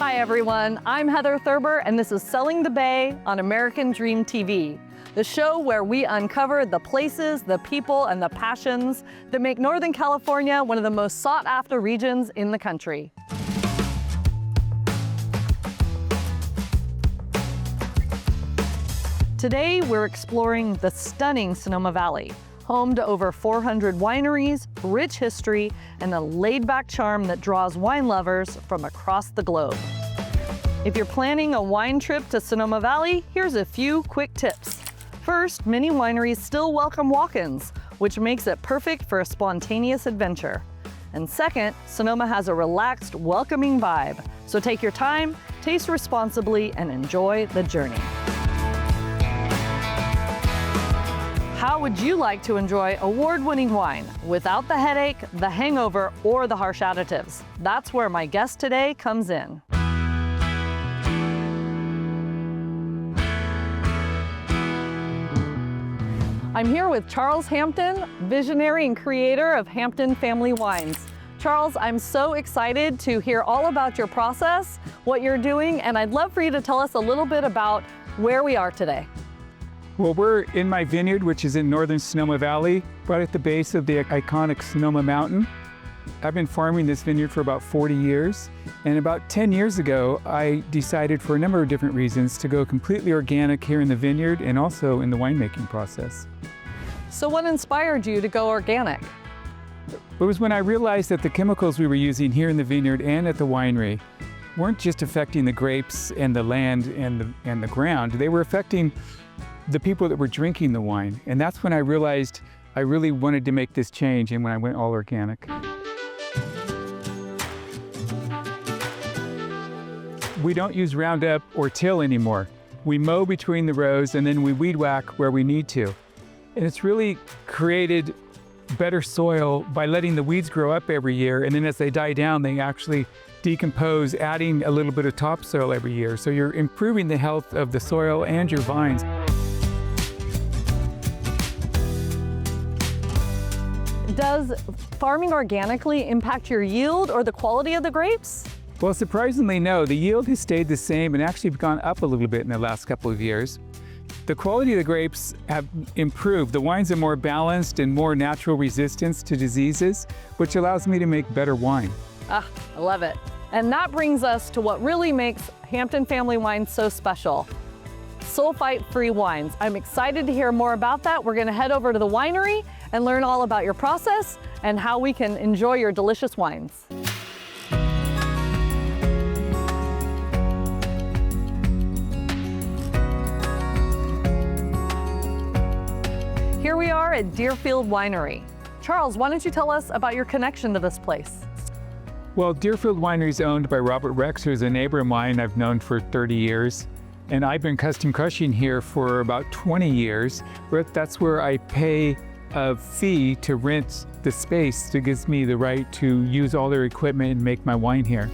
Hi everyone, I'm Heather Thurber and this is Selling the Bay on American Dream TV, the show where we uncover the places, the people, and the passions that make Northern California one of the most sought after regions in the country. Today we're exploring the stunning Sonoma Valley, home to over 400 wineries, rich history, and a laid-back charm that draws wine lovers from across the globe. If you're planning a wine trip to Sonoma Valley, here's a few quick tips. First, many wineries still welcome walk-ins, which makes it perfect for a spontaneous adventure. And second, Sonoma has a relaxed, welcoming vibe, so take your time, taste responsibly, and enjoy the journey. How would you like to enjoy award-winning wine without the headache, the hangover, or the harsh additives? That's where my guest today comes in. I'm here with Charles Hampton, visionary and creator of Hampton Family Wines. Charles, I'm so excited to hear all about your process, what you're doing, and I'd love for you to tell us a little bit about where we are today. Well, we're in my vineyard, which is in northern Sonoma Valley, right at the base of the iconic Sonoma Mountain. I've been farming this vineyard for about 40 years, and about 10 years ago, I decided for a number of different reasons to go completely organic here in the vineyard and also in the winemaking process. So what inspired you to go organic? It was when I realized that the chemicals we were using here in the vineyard and at the winery weren't just affecting the grapes and the land and the ground, they were affecting the people that were drinking the wine. And that's when I realized I really wanted to make this change, and when I went all organic. We don't use Roundup or till anymore. We mow between the rows and then we weed whack where we need to. And it's really created better soil by letting the weeds grow up every year, and then as they die down, they actually decompose, adding a little bit of topsoil every year. So you're improving the health of the soil and your vines. Does farming organically impact your yield or the quality of the grapes? Well, surprisingly, no. The yield has stayed the same and actually gone up a little bit in the last couple of years. The quality of the grapes have improved. The wines are more balanced and more natural resistance to diseases, which allows me to make better wine. Ah, I love it. And that brings us to what really makes Hampton Family Wines so special. Sulfite-free wines. I'm excited to hear more about that. We're going to head over to the winery and learn all about your process and how we can enjoy your delicious wines. Here we are at Deerfield Winery. Charles, why don't you tell us about your connection to this place? Well, Deerfield Winery is owned by Robert Rex, who's a neighbor of mine I've known for 30 years. And I've been custom crushing here for about 20 years. That's where I pay a fee to rent the space that gives me the right to use all their equipment and make my wine here.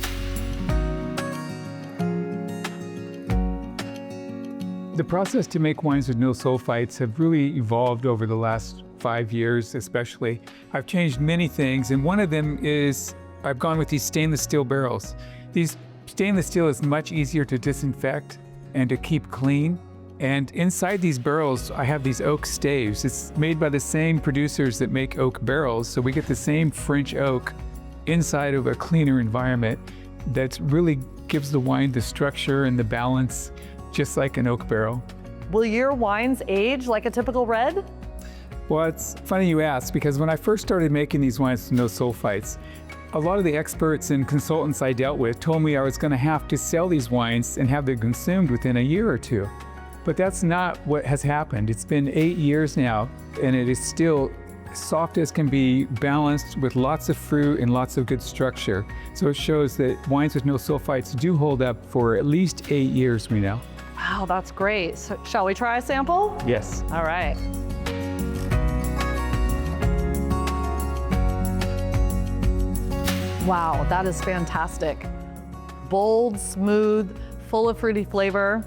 The process to make wines with no sulfites have really evolved over the last 5 years especially. I've changed many things, and one of them is I've gone with these stainless steel barrels. These stainless steel is much easier to disinfect and to keep clean. And inside these barrels, I have these oak staves. It's made by the same producers that make oak barrels, so we get the same French oak inside of a cleaner environment that really gives the wine the structure and the balance, just like an oak barrel. Will your wines age like a typical red? Well, it's funny you ask, because when I first started making these wines with no sulfites, a lot of the experts and consultants I dealt with told me I was going to have to sell these wines and have them consumed within a year or two. But that's not what has happened. It's been 8 years now, and it is still soft as can be, balanced with lots of fruit and lots of good structure. So it shows that wines with no sulfites do hold up for at least 8 years, we know. Wow, that's great. So, shall we try a sample? Yes. All right. Wow, that is fantastic. Bold, smooth, full of fruity flavor.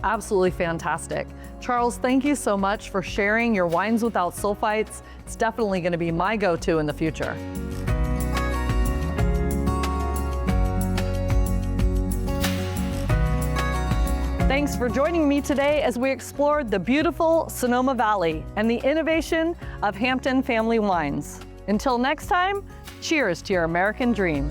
Absolutely fantastic. Charles, thank you so much for sharing your wines without sulfites. It's definitely going to be my go-to in the future. Thanks for joining me today as we explored the beautiful Sonoma Valley and the innovation of Hampton family wines. Until next time, cheers to your American dream.